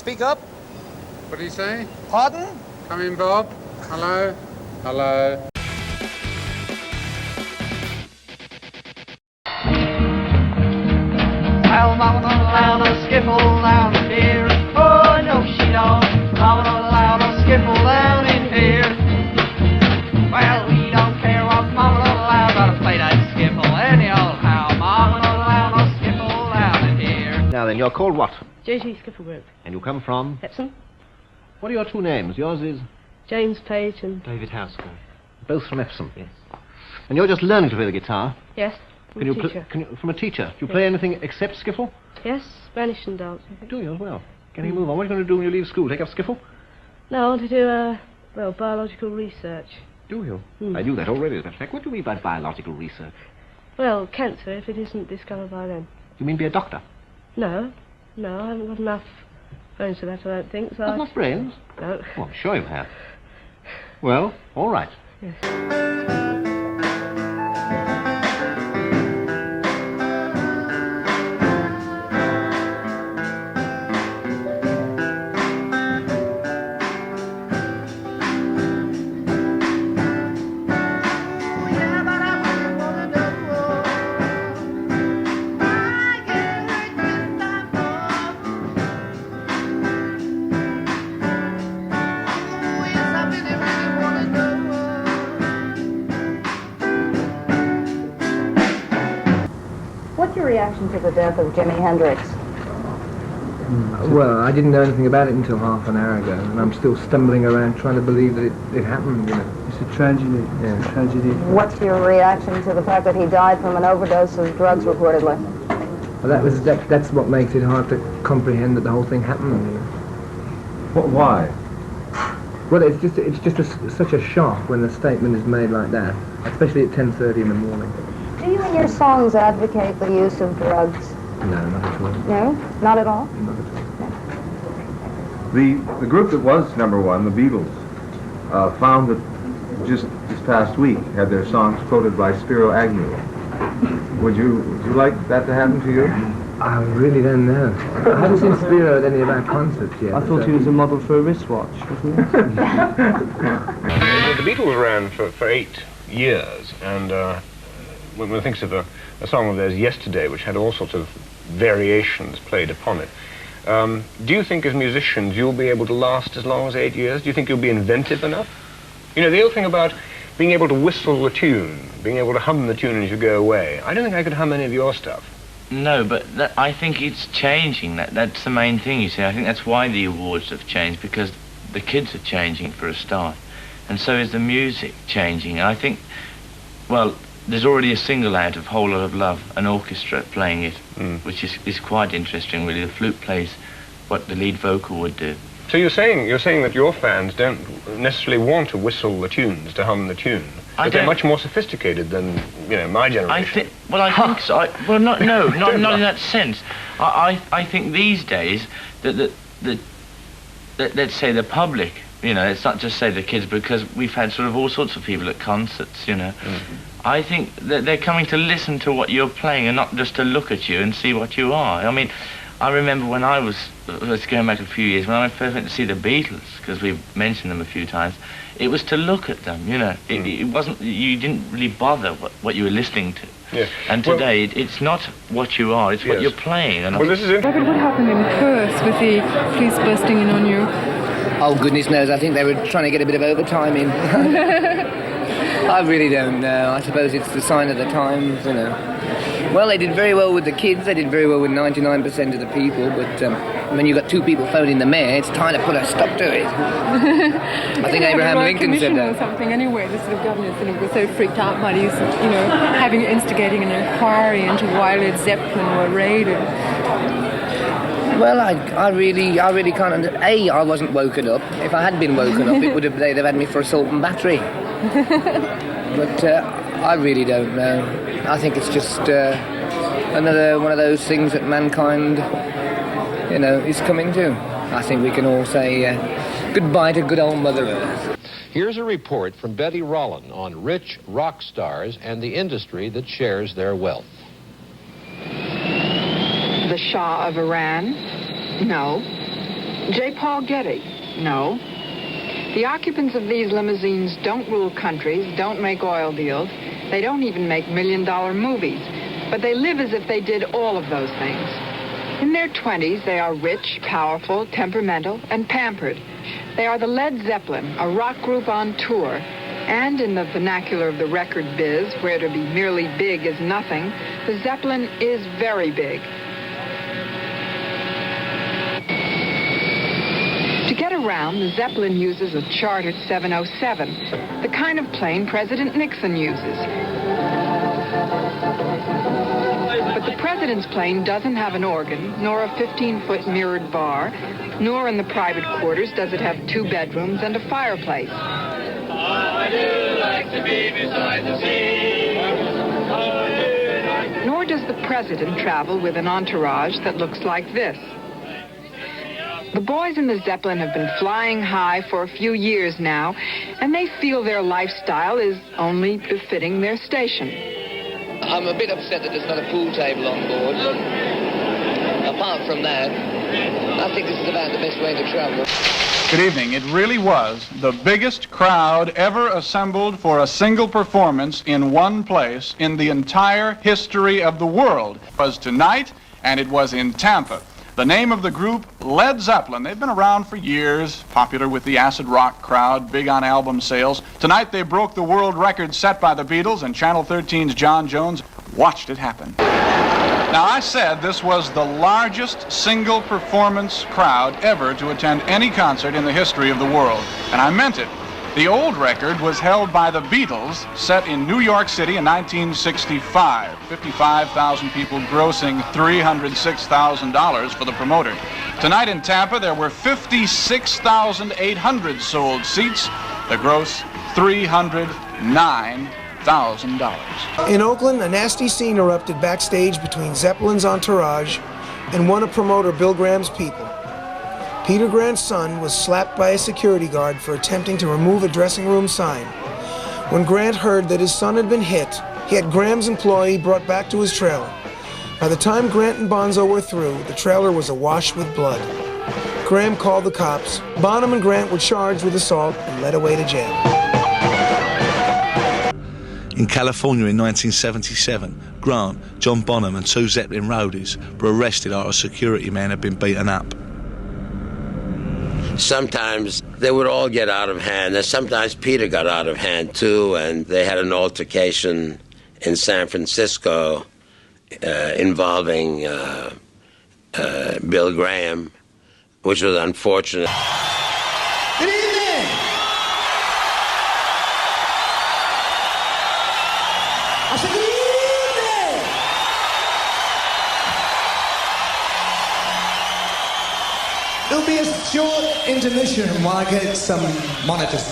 speak up? What did he say? Pardon? Come in, Bob. Hello? Hello? Well, Mama don't allow no skiffle down in here. Oh, no, she don't. Mama don't allow no skiffle down in here. Well, we don't care what Mama don't allow. Gotta play that skiffle any old how. Mama don't allow no skiffle down in here. Now then, you're called what? JG Skiffle Group. And you come from? Epsom. What are your two names? Yours is? James Page and... David Housecroft. Both from Epsom? Yes. And you're just learning to play the guitar? Yes, from a teacher. From a teacher? Do you play anything except skiffle? Yes, Spanish and dance, I think. Do you as well? Getting a move on. What are you going to do when you leave school? Take up skiffle? No, I want to do, biological research. Do you? I knew that already, as a matter of fact. What do you mean by biological research? Well, cancer, if it isn't discovered by then. You mean be a doctor? No, I haven't got enough brains for that, I don't think, so... Not enough brains? No. Oh, I'm sure you have. Well, all right. Yes. What's your reaction to the death of Jimi Hendrix? Well, I didn't know anything about it until half an hour ago, and I'm still stumbling around trying to believe that it happened, you know. It's a tragedy. Yeah. It's a tragedy. What's your reaction to the fact that he died from an overdose of drugs, reportedly? Well, that's what makes it hard to comprehend that the whole thing happened. You know. Why? Well, it's just such a shock when the statement is made like that, especially at 10:30 in the morning. Do you in your songs advocate the use of drugs? No, not at all. No? Not at all? Not at all. The group that was number one, the Beatles, found that just this past week had their songs quoted by Spiro Agnew. Would you like that to happen to you? I really don't know. I haven't seen Spiro at any of our concerts yet. I thought he was a model for a wristwatch, wasn't he? The Beatles ran for 8 years, and when one thinks of a song of theirs, Yesterday, which had all sorts of variations played upon it, do you think as musicians you'll be able to last as long as 8 years? Do you think you'll be inventive enough? You know, the old thing about being able to whistle the tune, being able to hum the tune as you go away, I don't think I could hum any of your stuff. No, but I think it's changing. That's the main thing, you see. I think that's why the awards have changed, because the kids are changing for a start. And so is the music changing. And I think, well, there's already a single out of Whole Lot of Love, an orchestra playing it, which is quite interesting, really. The flute plays what the lead vocal would do. So you're saying that your fans don't necessarily want to whistle the tunes, to hum the tune, but they're much more sophisticated than, you know, my generation. I think so. Not in that sense. I think these days that let's say the public, you know, let's not just say the kids, because we've had sort of all sorts of people at concerts, you know. I think that they're coming to listen to what you're playing and not just to look at you and see what you are. I mean, I remember when let's go back a few years, when I first went to see the Beatles, because we've mentioned them a few times, it was to look at them, you know. It wasn't, you didn't really bother what you were listening to. Yes. And today, it's not what you are, it's what you're playing. And well, this is interesting. What happened in Perth with the police bursting in on you? Oh, goodness knows. I think they were trying to get a bit of overtime in. I really don't know. I suppose it's the sign of the times, you know. Well, they did very well with the kids. They did very well with 99% of the people. But when you've got two people phoning the mayor, it's time to put a stop to it. I think Abraham Lincoln said that. Or something anyway. The sort of governor sort of was so freaked out by these, you know, instigating an inquiry into why Led Zeppelin were raided. Well, I really can't I wasn't woken up. If I had been woken up, they'd have had me for assault and battery. But I really don't know. I think it's just another one of those things that mankind, you know, is coming to. I think we can all say goodbye to good old Mother Earth. Here's a report from Betty Rollin on rich rock stars and the industry that shares their wealth. The Shah of Iran? No. J. Paul Getty? No. The occupants of these limousines don't rule countries, don't make oil deals. They don't even make million-dollar movies. But they live as if they did all of those things. In their 20s, they are rich, powerful, temperamental, and pampered. They are the Led Zeppelin, a rock group on tour. And in the vernacular of the record biz, where to be merely big is nothing, the Zeppelin is very big. To get around, the Zeppelin uses a chartered 707, the kind of plane President Nixon uses. But the president's plane doesn't have an organ, nor a 15-foot mirrored bar, nor in the private quarters does it have 2 bedrooms and a fireplace. I do like to be beside the sea. Nor does the president travel with an entourage that looks like this. The boys in the Zeppelin have been flying high for a few years now, and they feel their lifestyle is only befitting their station. I'm a bit upset that there's not a pool table on board, but apart from that, I think this is about the best way to travel. Good evening. It really was the biggest crowd ever assembled for a single performance in one place in the entire history of the world. It was tonight, and it was in Tampa. The name of the group, Led Zeppelin. They've been around for years, popular with the acid rock crowd, big on album sales. Tonight they broke the world record set by the Beatles, and Channel 13's John Jones watched it happen. Now, I said this was the largest single performance crowd ever to attend any concert in the history of the world, and I meant it. The old record was held by the Beatles, set in New York City in 1965. 55,000 people grossing $306,000 for the promoter. Tonight in Tampa, there were 56,800 sold seats. The gross, $309,000. In Oakland, a nasty scene erupted backstage between Zeppelin's entourage and one of promoter Bill Graham's people. Peter Grant's son was slapped by a security guard for attempting to remove a dressing room sign. When Grant heard that his son had been hit, he had Graham's employee brought back to his trailer. By the time Grant and Bonzo were through, the trailer was awash with blood. Graham called the cops. Bonham and Grant were charged with assault and led away to jail. In California in 1977, Grant, John Bonham and 2 Zeppelin roadies were arrested after a security man had been beaten up. Sometimes they would all get out of hand, and sometimes Peter got out of hand too, and they had an altercation in San Francisco involving Bill Graham, which was unfortunate. Good evening! I said good evening! There'll be a short intermission while I get some monitors.